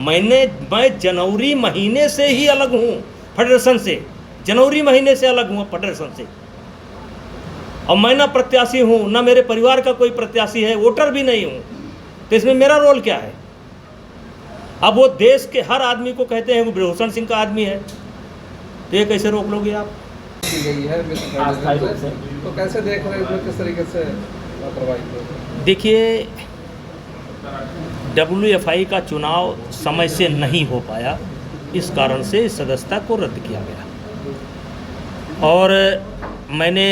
मैं जनवरी महीने से ही अलग हूँ फेडरेशन से, जनवरी महीने से अलग हूँ फेडरेशन से। और मैं ना प्रत्याशी हूँ, ना मेरे परिवार का कोई प्रत्याशी है, वोटर भी नहीं हूँ, तो इसमें मेरा रोल क्या है? अब वो देश के हर आदमी को कहते हैं वो ब्रह्मभूषण सिंह का आदमी है, तो ये कैसे रोक लोगे आप? गई है तो कैसे देख रहे हो, किस तरीके से लापरवाही? देखिए, WFI का चुनाव समय से नहीं हो पाया, इस कारण से सदस्यता को रद्द किया गया। और मैंने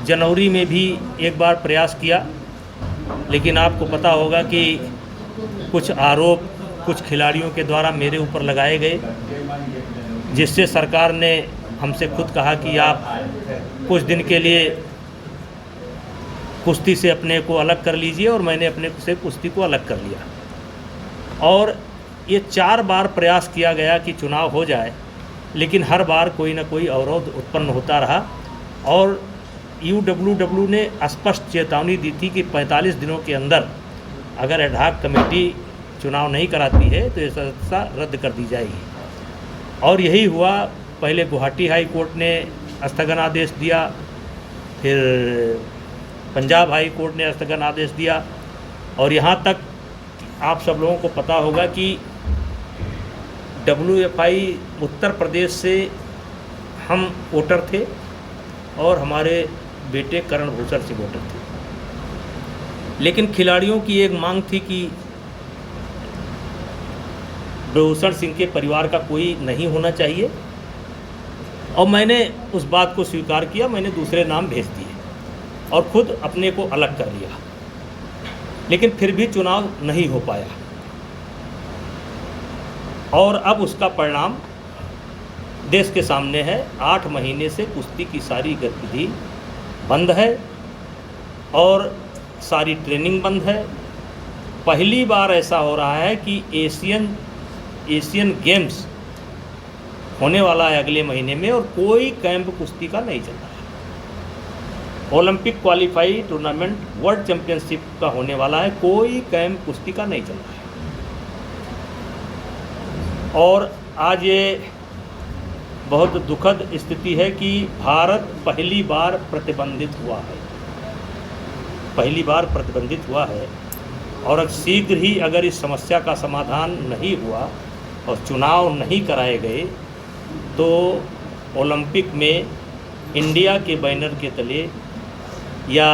जनवरी में भी एक बार प्रयास किया, लेकिन आपको पता होगा कि कुछ आरोप कुछ खिलाड़ियों के द्वारा मेरे ऊपर लगाए गए, जिससे सरकार ने हमसे खुद कहा कि आप कुछ दिन के लिए कुश्ती से अपने को अलग कर लीजिए, और मैंने अपने से कुश्ती को अलग कर लिया। और ये 4 बार प्रयास किया गया कि चुनाव हो जाए, लेकिन हर बार कोई ना कोई अवरोध उत्पन्न होता रहा। और UWW ने स्पष्ट चेतावनी दी थी कि 45 दिनों के अंदर अगर एडहॉक कमेटी चुनाव नहीं कराती है तो ये सदस्यता रद्द कर दी जाएगी। और यही हुआ। पहले गुवाहाटी हाई कोर्ट ने स्थगन आदेश दिया, फिर पंजाब हाई कोर्ट ने स्थगन आदेश दिया, और यहाँ तक आप सब लोगों को पता होगा कि WFI उत्तर प्रदेश से हम वोटर थे और हमारे बेटे करण भूषण सिंह वोटर थे। लेकिन खिलाड़ियों की एक मांग थी कि ब्रह्मभूषण सिंह के परिवार का कोई नहीं होना चाहिए, और मैंने उस बात को स्वीकार किया। मैंने दूसरे नाम भेज दिए और खुद अपने को अलग कर लिया, लेकिन फिर भी चुनाव नहीं हो पाया। और अब उसका परिणाम देश के सामने है। 8 महीने से कुश्ती की सारी गतिविधि बंद है और सारी ट्रेनिंग बंद है। पहली बार ऐसा हो रहा है कि एशियन गेम्स होने वाला है अगले महीने में, और कोई कैंप कुश्ती का नहीं चल रहा है। Olympic qualify tournament world championship का होने वाला है, कोई कैंप कुश्ती का नहीं चल रहा है। और आज ये बहुत दुखद स्थिति है कि भारत पहली बार प्रतिबंधित हुआ है, पहली बार प्रतिबंधित हुआ है। और अब शीघ्र ही अगर इस समस्या का समाधान नहीं हुआ और चुनाव नहीं कराए गए, तो ओलंपिक में इंडिया के बैनर के तले या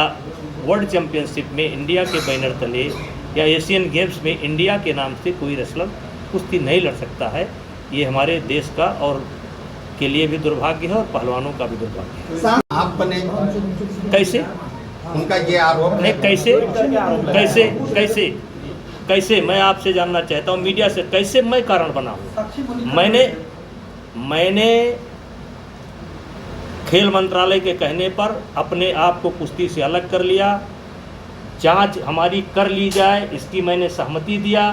वर्ल्ड चैंपियनशिप में इंडिया के बैनर तले या एशियन गेम्स में इंडिया के नाम से कोई रेसलर कुश्ती नहीं लड़ सकता है। ये हमारे देश का और के लिए भी दुर्भाग्य है और पहलवानों का भी दुर्भाग्य है। आप बने कैसे? उनका ये आरोप नहीं, कैसे कैसे कैसे कैसे मैं आपसे जानना चाहता हूँ मीडिया से, कैसे मैं कारण बना हूँ? मैंने खेल मंत्रालय के कहने पर अपने आप को कुश्ती से अलग कर लिया। जांच हमारी कर ली जाए इसकी मैंने सहमति दिया।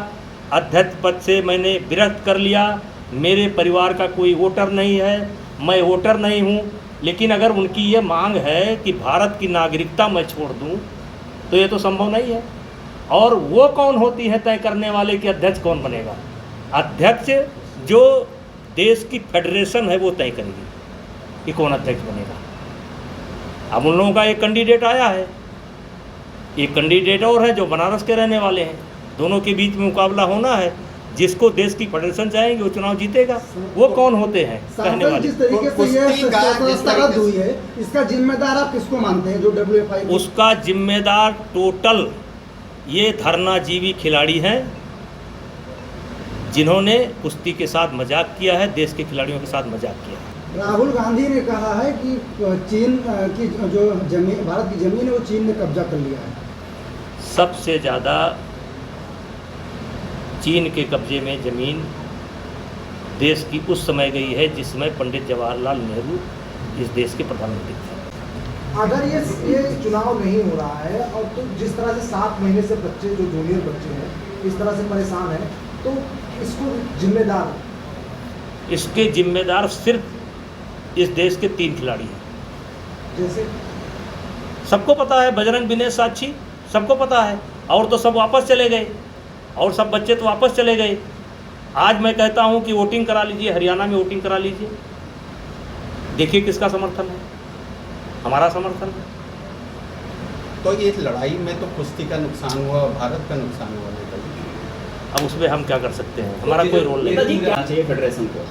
अध्यक्ष पद से मैंने विरक्त कर लिया। मेरे परिवार का कोई वोटर नहीं है, मैं वोटर नहीं हूँ। लेकिन अगर उनकी ये मांग है कि भारत की नागरिकता मैं छोड़ दूँ, तो ये तो संभव नहीं है। और वो कौन होती है तय करने वाले कि अध्यक्ष कौन बनेगा? अध्यक्ष जो देश की फेडरेशन है वो तय करेगी कि कौन अध्यक्ष बनेगा। अब उन लोगों का एक कैंडिडेट आया है, एक कैंडिडेट और है जो बनारस के रहने वाले हैं। दोनों के बीच में मुकाबला होना है। जिसको देश की फेडरेशन चाहेंगे वो चुनाव जीतेगा। वो कौन होते हैं कहने वाले? जिस तरीके से ये रद्द हुई है, इसका जिम्मेदार आप किसको मानते हैं? जो WFI उसका जिम्मेदार टोटल ये धरनाजीवी खिलाड़ी हैं, जिन्होंने कुश्ती के साथ मजाक किया है, देश के खिलाड़ियों के साथ मजाक किया है। राहुल गांधी ने कहा है कि चीन की जो जमीन, भारत की जमीन है वो चीन ने कब्जा कर लिया है। सबसे ज़्यादा चीन के कब्जे में ज़मीन देश की उस समय गई है जिस समय पंडित जवाहरलाल नेहरू इस देश के प्रधानमंत्री थे। अगर ये चुनाव नहीं हो रहा है और तो जिस तरह से 7 महीने से बच्चे जो जूनियर बच्चे हैं इस तरह से परेशान हैं, तो इसको इसके जिम्मेदार सिर्फ इस देश के 3 खिलाड़ी हैं। जैसे सबको पता है, बजरंग विनय साक्षी सबको पता है, और तो सब वापस चले गए। और सब बच्चे तो वापस चले गए। आज मैं कहता हूं कि वोटिंग करा लीजिए, हरियाणा में वोटिंग करा लीजिए, देखिए किसका समर्थन है, हमारा समर्थन है। तो ये लड़ाई में तो कुश्ती का नुकसान हुआ, भारत का नुकसान हुआ नेताजी। अब उसमें हम क्या कर सकते हैं, हमारा कोई रोल नहीं। नेताजी क्या चाहिए फेडरेशन को?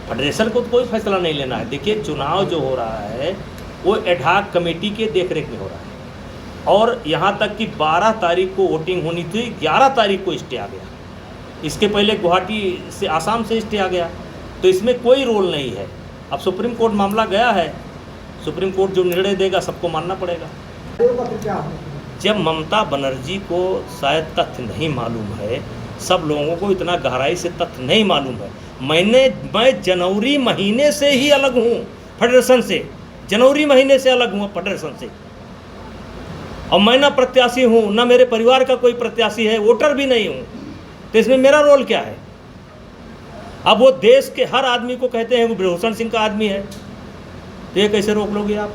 फेडरेशन को तो कोई फैसला नहीं लेना है। देखिए चुनाव जो हो रहा है वो एडहॉक कमेटी के देखरेख में हो रहा है, और यहाँ तक कि 12 तारीख को वोटिंग होनी थी, 11 तारीख को स्टे आ गया। इसके पहले गुवाहाटी से, आसाम से स्टे आ गया, तो इसमें कोई रोल नहीं है। अब सुप्रीम कोर्ट मामला गया है, सुप्रीम कोर्ट जो निर्णय देगा सबको मानना पड़ेगा। का फिर क्या होगा? जब ममता बनर्जी को शायद तथ्य नहीं मालूम है, सब लोगों को इतना गहराई से तथ्य नहीं मालूम है। मैं जनवरी महीने से ही अलग हूँ फेडरेशन से, जनवरी महीने से अलग हूँ फेडरेशन से, और मैं ना प्रत्याशी हूँ, ना मेरे परिवार का कोई प्रत्याशी है, वोटर भी नहीं हूँ, तो इसमें मेरा रोल क्या है? अब वो देश के हर आदमी को कहते हैं वो ब्रजभूषण सिंह का आदमी है, तो ये कैसे रोक लोगे आप?